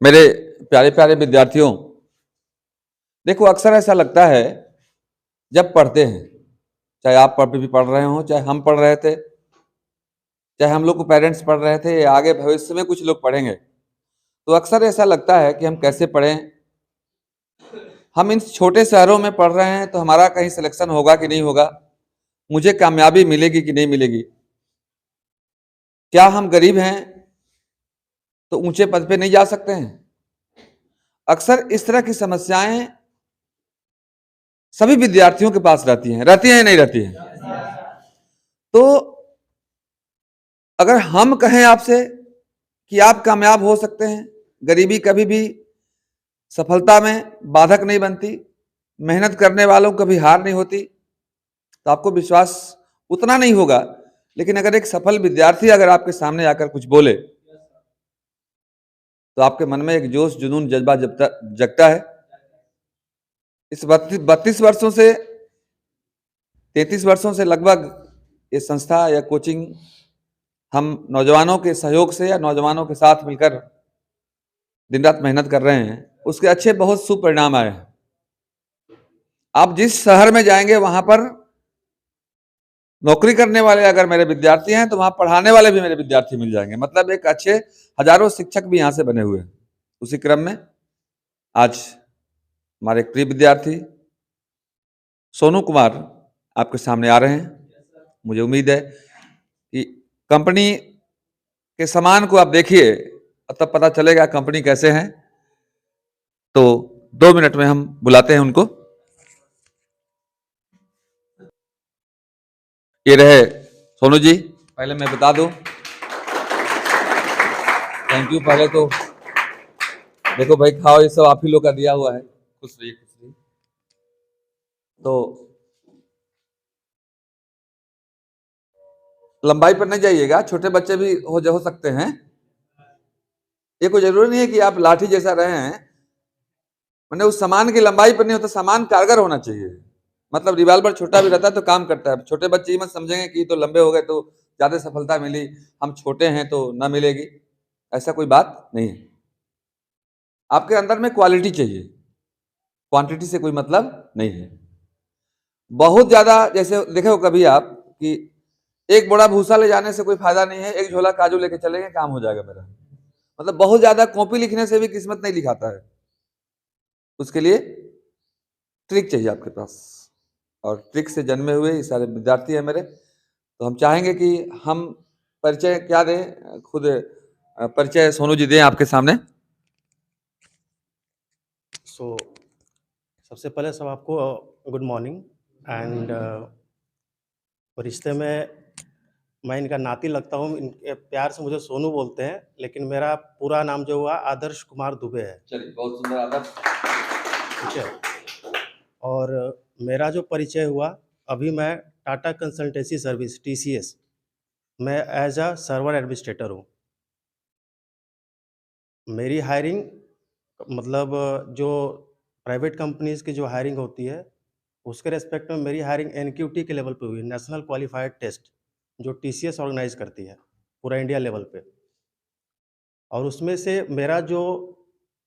मेरे प्यारे प्यारे विद्यार्थियों, देखो अक्सर ऐसा लगता है जब पढ़ते हैं, चाहे आप भी पढ़ रहे हो, चाहे हम पढ़ रहे थे, चाहे हम लोग को पेरेंट्स पढ़ रहे थे, या आगे भविष्य में कुछ लोग पढ़ेंगे, तो अक्सर ऐसा लगता है कि हम कैसे पढ़ें। हम इन छोटे शहरों में पढ़ रहे हैं तो हमारा कहीं सिलेक्शन होगा कि नहीं होगा, मुझे कामयाबी मिलेगी कि नहीं मिलेगी, क्या हम गरीब हैं तो ऊंचे पद पे नहीं जा सकते हैं। अक्सर इस तरह की समस्याएं सभी विद्यार्थियों के पास रहती हैं या नहीं रहती हैं। तो अगर हम कहें आपसे कि आप कामयाब हो सकते हैं, गरीबी कभी भी सफलता में बाधक नहीं बनती, मेहनत करने वालों कभी हार नहीं होती, तो आपको विश्वास उतना नहीं होगा। लेकिन अगर एक सफल विद्यार्थी अगर आपके सामने आकर कुछ बोले तो आपके मन में एक जोश, जुनून, जज्बा जगता है। इस 32 वर्षों से 33 वर्षों से लगभग ये संस्था या कोचिंग हम नौजवानों के सहयोग से या नौजवानों के साथ मिलकर दिन रात मेहनत कर रहे हैं, उसके अच्छे बहुत शुभ परिणाम आए हैं। आप जिस शहर में जाएंगे वहां पर नौकरी करने वाले अगर मेरे विद्यार्थी हैं तो वहां पढ़ाने वाले भी मेरे विद्यार्थी मिल जाएंगे। मतलब एक अच्छे हजारों शिक्षक भी यहां से बने हुए हैं। उसी क्रम में आज हमारे एक प्रिय विद्यार्थी सोनू कुमार आपके सामने आ रहे हैं। मुझे उम्मीद है कि कंपनी के सामान को आप देखिए, तब पता चलेगा कंपनी कैसे है। तो 2 मिनट में हम बुलाते हैं उनको। ये रहे सोनू जी। पहले मैं बता दूं, थैंक यू। पहले तो देखो भाई, खाओ, ये सब आप ही लोग का दिया हुआ है। खुश रहिए, खुश रहिए। तो लंबाई पर नहीं जाइएगा, छोटे बच्चे भी हो सकते हैं। ये कोई जरूरी नहीं है कि आप लाठी जैसा रहे हैं, मैंने उस सामान की लंबाई पर नहीं होता, सामान कारगर होना चाहिए। मतलब रिवाल्वर छोटा भी रहता है तो काम करता है। छोटे बच्चे मत समझेंगे कि तो लंबे हो गए तो ज्यादा सफलता मिली, हम छोटे हैं तो ना मिलेगी, ऐसा कोई बात नहीं है। आपके अंदर में क्वालिटी चाहिए, क्वांटिटी से कोई मतलब नहीं है। बहुत ज्यादा जैसे देखे हो कभी आप कि एक बोरा भूसा ले जाने से कोई फायदा नहीं है, एक झोला काजू लेके चलेंगे काम हो जाएगा मेरा। मतलब बहुत ज्यादा कॉपी लिखने से भी किस्मत नहीं लिखाता है, उसके लिए ट्रिक चाहिए आपके पास। और ट्रिक से जन्मे हुए ये सारे विद्यार्थी हैं मेरे। तो हम चाहेंगे कि हम परिचय क्या दें, खुद परिचय सोनू जी दें आपके सामने। सबसे पहले सब आपको गुड मॉर्निंग एंड रिश्ते में मैं इनका नाती लगता हूँ। इनके प्यार से मुझे सोनू बोलते हैं, लेकिन मेरा पूरा नाम जो हुआ आदर्श कुमार दुबे है। चलिए, बहुत सुंदर आदर्श। ठीक है। और मेरा जो परिचय हुआ, अभी मैं टाटा कंसल्टेंसी सर्विस TCS में एज अ सर्वर एडमिनिस्ट्रेटर हूँ। मेरी हायरिंग मतलब जो प्राइवेट कंपनीज़ की जो हायरिंग होती है उसके रेस्पेक्ट में मेरी हायरिंग NQT के लेवल पे हुई, नेशनल क्वालिफाइड टेस्ट, जो TCS ऑर्गेनाइज करती है पूरा इंडिया लेवल पे। और उसमें से मेरा जो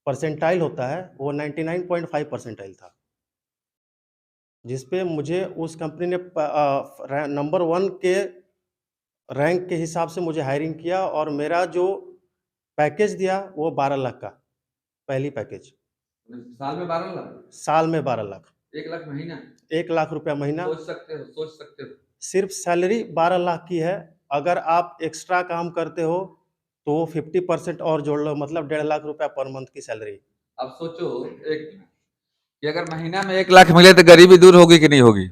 परसेंटाइल होता है वो 99.5 परसेंटाइल था, जिस पे मुझे उस कंपनी ने नंबर 1 के रैंक के हिसाब से मुझे हायरिंग किया। और मेरा जो पैकेज दिया वो 12 लाख का पहली पैकेज। साल में 12 लाख? साल में 12 लाख। 1 लाख महीना? 1 लाख रुपया महीना। सोच सकते हो, सोच सकते हो। सिर्फ सैलरी 12 लाख की है। अगर आप एक्स्ट्रा काम करते हो तो 50% और जोड़ लो, मतलब 1.5 लाख रुपया पर मंथ की सैलरी। अब सोचो एक कि अगर महीना में 1 लाख मिले तो गरीबी दूर होगी कि नहीं होगी?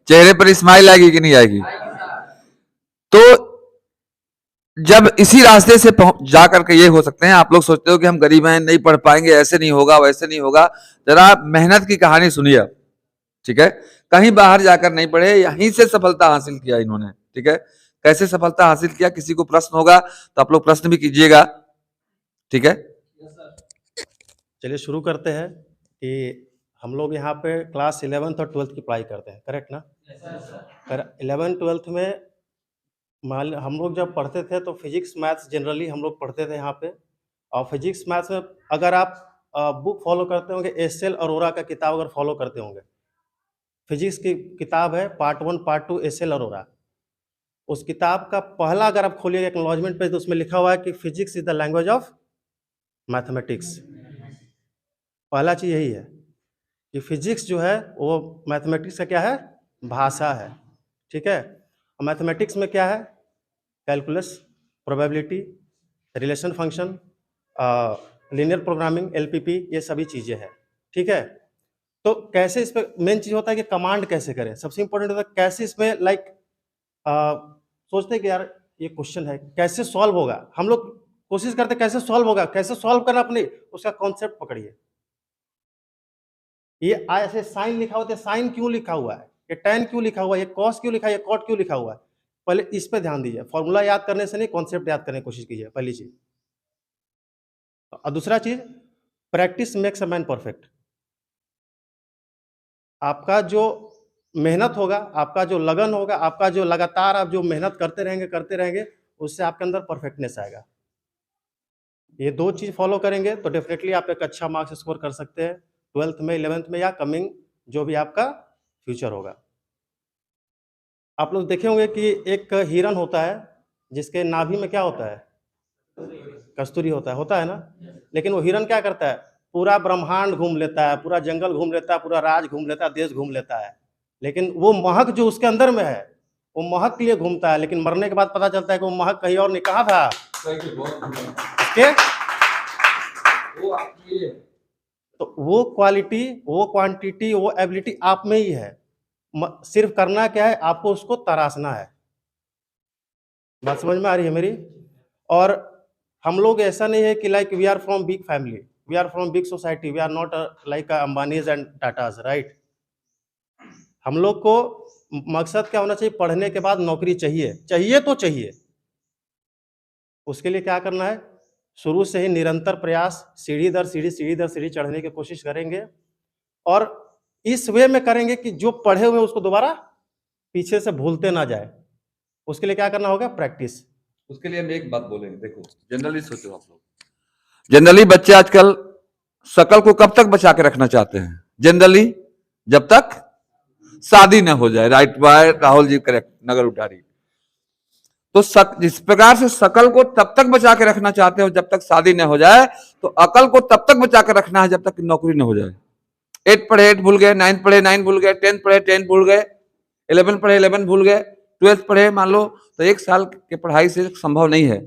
चेहरे पर स्माइल आएगी कि नहीं आएगी? तो जब इसी रास्ते से जा करके ये हो सकते हैं। आप लोग सोचते हो कि हम गरीब हैं, नहीं पढ़ पाएंगे, ऐसे नहीं होगा, वैसे नहीं होगा। जरा मेहनत की कहानी सुनिए, ठीक है? कहीं बाहर जाकर नहीं पढ़े, यहीं से सफलता हासिल किया इन्होंने, ठीक है? कैसे सफलता हासिल किया, किसी को प्रश्न होगा तो आप लोग प्रश्न भी कीजिएगा, ठीक है? चलिए शुरू करते हैं कि हम लोग यहाँ पे क्लास 11th और 12th की पढ़ाई करते हैं, करेक्ट ना? कर 11th 12th में हम लोग जब पढ़ते थे तो फिजिक्स मैथ्स जनरली हम लोग पढ़ते थे यहाँ पे। और फिजिक्स मैथ्स में अगर आप बुक फॉलो करते होंगे, एस एल अरोरा का किताब अगर फॉलो करते होंगे, फिजिक्स की किताब है part 1 part 2 S L Arora. उस किताब का पहला अगर आप खोलिएगा एक्नॉलेजमेंट पेज तो उसमें लिखा हुआ है कि physics is the language of mathematics. पहला चीज यही है कि फिजिक्स जो है वो मैथमेटिक्स का क्या है, भाषा है। ठीक है, और मैथमेटिक्स में क्या है, calculus, probability, relation function, linear programming, LPP, ये सभी चीजें हैं। ठीक है, तो कैसे इस पे मेन चीज होता है कि कमांड कैसे करें, सबसे इंपॉर्टेंट होता है कैसे इसमें लाइक सोचते हैं कि यार ये क्वेश्चन है कैसे सॉल्व होगा, हम लोग कोशिश करते हैं कैसे सॉल्व होगा, कैसे सॉल्व करना, अपने उसका कॉन्सेप्ट पकड़िए। ये ऐसे साइन लिखा होता है, साइन क्यों लिखा हुआ है, ये टैन क्यों लिखा हुआ है, ये कॉस क्यों लिखा है, ये कॉट क्यों लिखा हुआ है, पहले इस पे ध्यान दीजिए। फॉर्मूला याद करने से नहीं, कॉन्सेप्ट याद करने की कोशिश कीजिए, पहली चीज। और दूसरा चीज, practice makes a man perfect. आपका जो मेहनत होगा, आपका जो लगन होगा, आपका जो लगातार आप जो मेहनत करते रहेंगे, उससे आपके अंदर परफेक्टनेस आएगा। ये दो चीज फॉलो करेंगे तो डेफिनेटली आप एक अच्छा मार्क्स स्कोर कर सकते हैं 12th में, 11th में, या कमिंग जो भी आपका फ्यूचर होगा। आप लोग देखे होंगे कि एक हिरन होता है जिसके नाभि में क्या होता है, कस्तूरी होता है ना। लेकिन वो हिरन क्या करता है, पूरा ब्रह्मांड घूम लेता है, पूरा जंगल घूम लेता है, पूरा राज घूम लेता है, देश घूम लेता है, लेकिन वो महक जो उसके अंदर में है वो महक के लिए घूमता है, लेकिन मरने के बाद पता चलता है कि वो महक कहीं और नहीं, कहाँ था के? तो वो क्वालिटी, वो क्वांटिटी, वो एबिलिटी आप में ही है, सिर्फ करना क्या है, आपको उसको तराशना है। बात समझ में आ रही है मेरी? और हम लोग ऐसा नहीं है कि like we are from big family, we are from big society, we are not like Ambanis and Tatas, right. हम लोग को मकसद क्या होना चाहिए, पढ़ने के बाद नौकरी चाहिए तो चाहिए। उसके लिए क्या करना है, शुरू से ही निरंतर प्रयास, सीढ़ी दर सीढ़ी चढ़ने की कोशिश करेंगे, और इस वे में करेंगे कि जो पढ़े हुए उसको दोबारा पीछे से भूलते ना जाए। उसके लिए क्या करना होगा, प्रैक्टिस। उसके लिए हम एक बात बोलेंगे, देखो जनरली सोचो आप लोग, जनरली बच्चे आजकल शकल को कब तक बचा के रखना चाहते हैं, जनरली जब तक शादी न हो जाए, right bye Rahul ji, correct, नगर उठारी। तो जिस प्रकार से शकल को तब तक बचा के रखना चाहते हो जब तक शादी न हो जाए, तो अकल को तब तक बचा के रखना है जब तक नौकरी न हो जाए। 8 पढ़े 8 भूल गए, 9 पढ़े 9 भूल गए, 10 पढ़े 10 भूल गए, 11 पढ़े 11 भूल गए, 12 पढ़े मान लो, तो 1 साल के पढ़ाई से संभव नहीं है।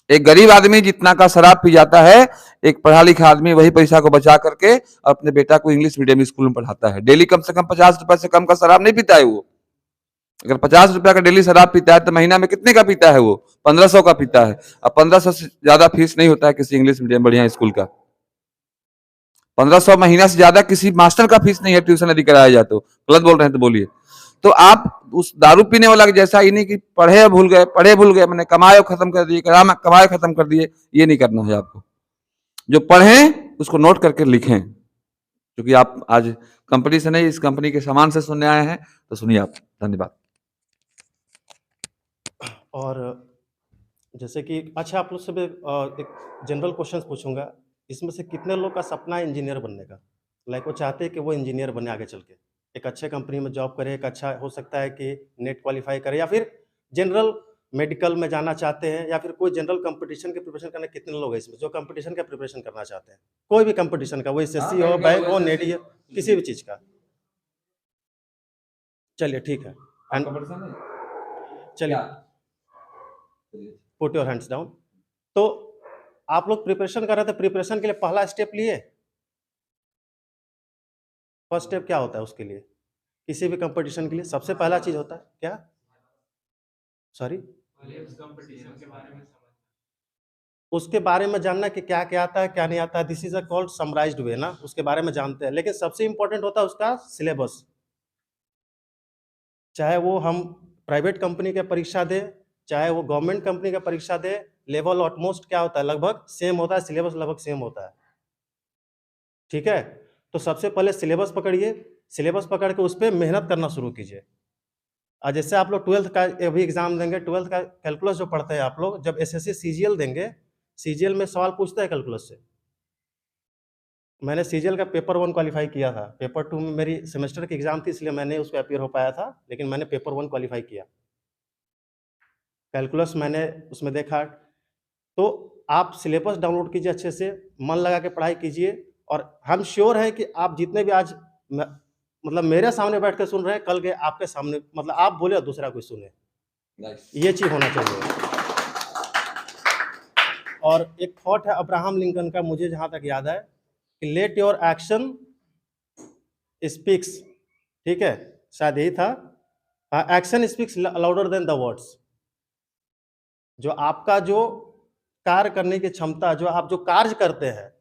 एक गरीब आदमी जितना का शराब पी जाता है, एक पढ़ा लिखा आदमी वही पैसा को बचा करके और अपने बेटा को इंग्लिश मीडियम स्कूल में पढ़ाता है। डेली कम से कम 50 रुपए से कम का शराब नहीं पीता है वो। अगर 50 रुपया का डेली शराब पीता है तो महीना में कितने का पीता है वो, 1500 का पीता है। अब 1500 से ज्यादा फीस नहीं होता है किसी इंग्लिश मीडियम बढ़िया स्कूल का। 1500 महीना से ज्यादा किसी मास्टर का फीस नहीं है, ट्यूशन यदि कराया जाए तो। गलत बोल रहे हैं तो बोलिए। तो आप उस दारू पीने वाला के जैसा ही नहीं कि पढ़े भूल गए, मैंने कमाए खत्म कर दिए, कमाए खत्म कर दिए, ये नहीं करना है आपको। जो पढ़े उसको नोट करके लिखें, क्योंकि आप आज कंपनी से नहीं, इस कंपनी के सामान से सुनने आए हैं, तो सुनिए आप। धन्यवाद। और जैसे कि अच्छा, आप लोग से एक जनरल क्वेश्चन पूछूंगा, इसमें से कितने लोग का सपना है इंजीनियर बनने का, लाइक वो चाहते हैं कि वो इंजीनियर बने आगे चल के, एक अच्छे कंपनी में जॉब करे, एक अच्छा हो सकता है कि नेट क्वालिफाई करे, या फिर जनरल मेडिकल में जाना चाहते हैं, या फिर कोई जनरल कंपटीशन की प्रिपरेशन करने, कितने लोग हैं इसमें जो कंपटीशन का प्रिपरेशन करना चाहते हैं, कोई भी कंपटीशन का, वो एसएससी हो, बैंक हो, नेट हो, किसी भी चीज का। चलिए ठीक है, चलिए पुट योर हैंड्स डाउन। तो आप लोग प्रिपरेशन कर रहे थे, प्रिपरेशन के लिए पहला स्टेप लिए, फर्स्ट स्टेप क्या होता है उसके लिए, किसी भी कंपटीशन के लिए सबसे पहला चीज होता है क्या, सॉरी, उसके बारे में जानना कि क्या क्या आता है क्या नहीं आता है। This is a called summarized way ना, उसके बारे में जानते हैं, लेकिन सबसे इंपॉर्टेंट होता है उसका सिलेबस। चाहे वो हम प्राइवेट कंपनी का परीक्षा दे, चाहे वो गवर्नमेंट कंपनी का परीक्षा दे, लेवल ऑटमोस्ट क्या होता है, लगभग सेम होता है, सिलेबस लगभग सेम होता है। ठीक है, तो सबसे पहले सिलेबस पकड़िए, सिलेबस पकड़ के उस पर मेहनत करना शुरू कीजिए। और जैसे आप लोग 12th का अभी एग्जाम देंगे, 12th का कैलकुलस जो पढ़ते हैं आप लोग, जब एसएससी सीजीएल देंगे, सीजीएल में सवाल पूछता है कैलकुलस से। मैंने सीजीएल का पेपर 1 क्वालीफाई किया था, पेपर 2 में मेरी सेमेस्टर की एग्ज़ाम थी इसलिए मैंने उसमें अपीयर हो पाया था, लेकिन मैंने पेपर 1 क्वालीफाई किया। कैलकुलस मैंने उसमें देखा। तो आप सिलेबस डाउनलोड कीजिए अच्छे से, मन लगा के पढ़ाई कीजिए, और हम श्योर हैं कि आप जितने भी आज मतलब मेरे सामने बैठ के सुन रहे हैं, कल के आपके सामने मतलब आप बोले और दूसरा कोई सुने, ये चीज़ होना चाहिए। और एक थॉट है अब्राहम लिंकन का, मुझे जहाँ तक याद है, कि लेट योर एक्शन स्पीक्स, ठीक है, शायद यही था, action speaks louder than the words. जो आपका जो कार्य करने की क्षमता, जो आप जो कार्य करते हैं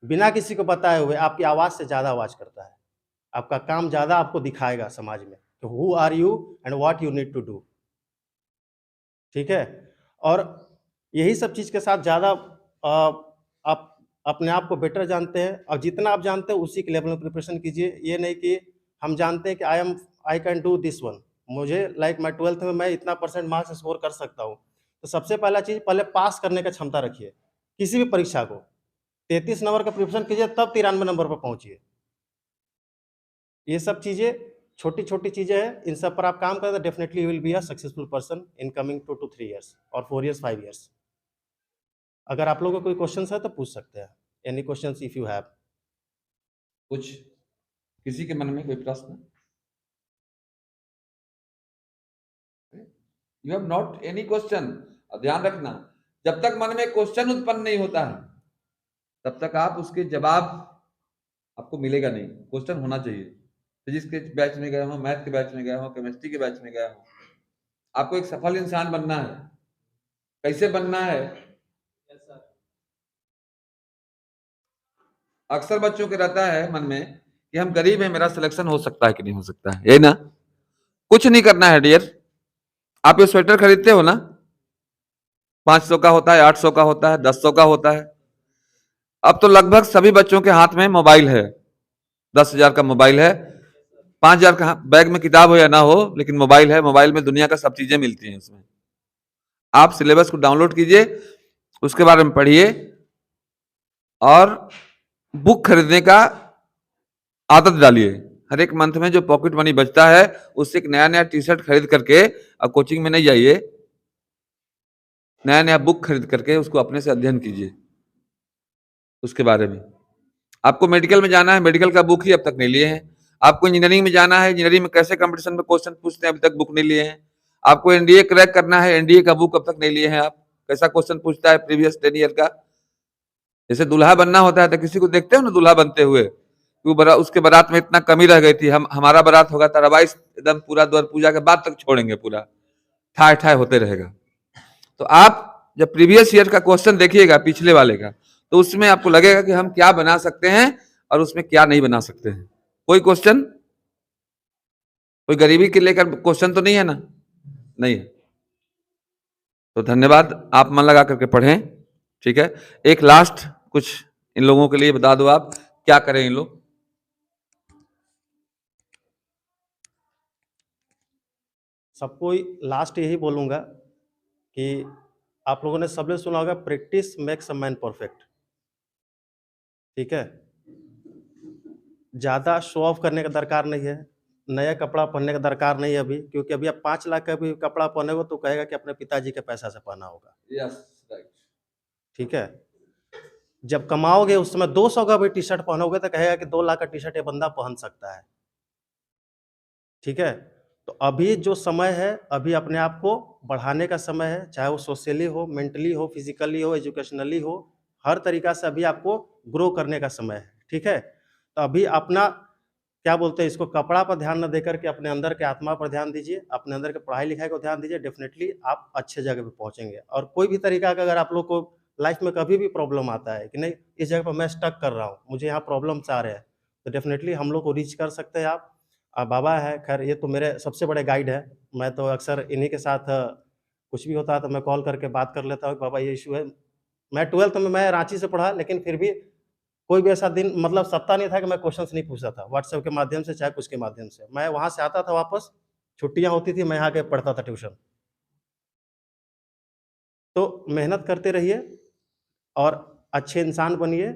बिना किसी को बताए हुए, आपकी आवाज़ से ज़्यादा आवाज़ करता है। आपका काम ज़्यादा आपको दिखाएगा समाज में कि who are you and what you need to do, ठीक है। और यही सब चीज़ के साथ ज़्यादा आप अपने आप को बेटर जानते हैं, और जितना आप जानते हैं उसी के लेवल में प्रिपरेशन कीजिए। ये नहीं कि हम जानते हैं कि I can do this one, मुझे लाइक मैं 12th में मैं इतना परसेंट मार्क्स स्कोर कर सकता हूँ। तो सबसे पहला चीज़, पहले पास करने का क्षमता रखिए किसी भी परीक्षा को। 33 नंबर का प्रिपरेशन कीजिए, तब 93 नंबर पर पहुँचिए। ये सब चीज़ें छोटी-छोटी चीज़ें हैं, इन सब पर आप काम करें तो definitely you will be a successful person in coming 2 to 3 years और 4 ईयर्स, 5 ईयर्स। अगर आप लोगों को कोई क्वेश्चंस है तो पूछ सकते हैं। Any questions if you have. कुछ किसी के मन में कोई प्रश्न? You have not any question? ध्यान रखना, जब तक मन में क्वेश्चन उत्पन्न नहीं होता है तब तक आप उसके जवाब आपको मिलेगा नहीं। क्वेश्चन होना चाहिए। फिजिक्स के बैच में गया हो, मैथ के बैच में गया हो, केमिस्ट्री के बैच में गया हो, आपको एक सफल इंसान बनना है। कैसे बनना है? अक्सर बच्चों के रहता है मन में कि हम गरीब हैं, मेरा सिलेक्शन हो सकता है कि नहीं हो सकता है, यही ना? कुछ नहीं करना है डियर। आप ये स्वेटर खरीदते हो ना, 500 का होता है, 800 का होता है, 1000 का होता है। अब तो लगभग सभी बच्चों के हाथ में मोबाइल है। 10,000 का मोबाइल है, 5,000 का बैग में किताब हो या ना हो, लेकिन मोबाइल है। मोबाइल में दुनिया का सब चीजें मिलती हैं। इसमें आप सिलेबस को डाउनलोड कीजिए, उसके बारे में पढ़िए, और बुक खरीदने का आदत डालिए। हर एक मंथ में जो पॉकेट मनी बचता है उससे एक नया नया टी शर्ट खरीद करके, अब कोचिंग में नहीं जाइए, नया नया बुक खरीद करके उसको अपने से अध्ययन कीजिए उसके बारे में। आपको मेडिकल में जाना है, मेडिकल का बुक ही अब तक नहीं लिए हैं। आपको इंजीनियरिंग में जाना है, इंजीनियरिंग में कैसे कंपटीशन में क्वेश्चन पूछते हैं, अभी तक बुक नहीं लिए हैं। आपको एनडीए क्रैक करना है, एनडीए का बुक अब तक नहीं लिए हैं आप, कैसा क्वेश्चन पूछता है प्रीवियस 10 ईयर का। जैसे दूल्हा बनना होता है तो किसी को देखते हो ना दूल्हा बनते हुए, उसके बारात में इतना कमी रह गई थी, हमारा बारात होगा तो 22 एकदम पूरा द्वार पूजा के बाद तक छोड़ेंगे, पूरा ठाए ठाए होते रहेगा। तो आप जब प्रीवियस ईयर का क्वेश्चन देखिएगा पिछले वाले का, तो उसमें आपको लगेगा कि हम क्या बना सकते हैं और उसमें क्या नहीं बना सकते हैं। कोई क्वेश्चन, कोई गरीबी के लेकर क्वेश्चन तो नहीं है ना? नहीं है। तो धन्यवाद, आप मन लगा करके पढ़ें, ठीक है। एक लास्ट कुछ इन लोगों के लिए बता दो, आप क्या करें इन लोग? सबको लास्ट यही बोलूँगा कि आप लोगों ने सबने सुना होगा, practice makes a man perfect, ठीक है। ज़्यादा शो ऑफ करने का दरकार नहीं है, नया कपड़ा पहनने का दरकार नहीं है अभी, क्योंकि अभी आप 5 लाख का भी कपड़ा पहनोगे तो कहेगा कि अपने पिताजी के पैसा से पहना होगा, यस, राइट। ठीक है। जब कमाओगे उस समय 200 का भी टी शर्ट पहनोगे तो कहेगा कि 2 लाख का टी शर्ट ये बंदा पहन सकता है, ठीक है। तो अभी जो समय है, अभी अपने आप को बढ़ाने का समय है, चाहे वो सोशली हो, मेंटली हो, फिजिकली हो, एजुकेशनली हो, हर तरीका से अभी आपको ग्रो करने का समय है, ठीक है। तो अभी अपना क्या बोलते हैं इसको, कपड़ा पर ध्यान न देकर के अपने अंदर के आत्मा पर ध्यान दीजिए, अपने अंदर के पढ़ाई लिखाई को ध्यान दीजिए, डेफिनेटली आप अच्छे जगह पे पहुंचेंगे। और कोई भी तरीका का अगर आप लोग को लाइफ में कभी भी प्रॉब्लम आता है कि नहीं इस जगह पर मैं स्टक कर रहा हूँ, मुझे यहाँ प्रॉब्लम्स आ रहे हैं, तो डेफिनेटली हम लोग को रीच कर सकते हैं आप। बाबा है, खैर ये तो मेरे सबसे बड़े गाइड है, मैं तो अक्सर इन्हीं के साथ कुछ भी होता है तो मैं कॉल करके बात कर लेता हूँ कि बाबा ये इशू है। मैं 12th में मैं रांची से पढ़ा, लेकिन फिर भी कोई भी ऐसा दिन मतलब सप्ताह नहीं था कि मैं क्वेश्चंस नहीं पूछता था, व्हाट्सएप के माध्यम से चाहे कुछ के माध्यम से। मैं वहाँ से आता था वापस, छुट्टियाँ होती थी, मैं यहाँ आके पढ़ता था ट्यूशन। तो मेहनत करते रहिए और अच्छे इंसान बनिए,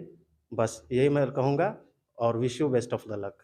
बस यही मैं कहूँगा और wish you best of the luck.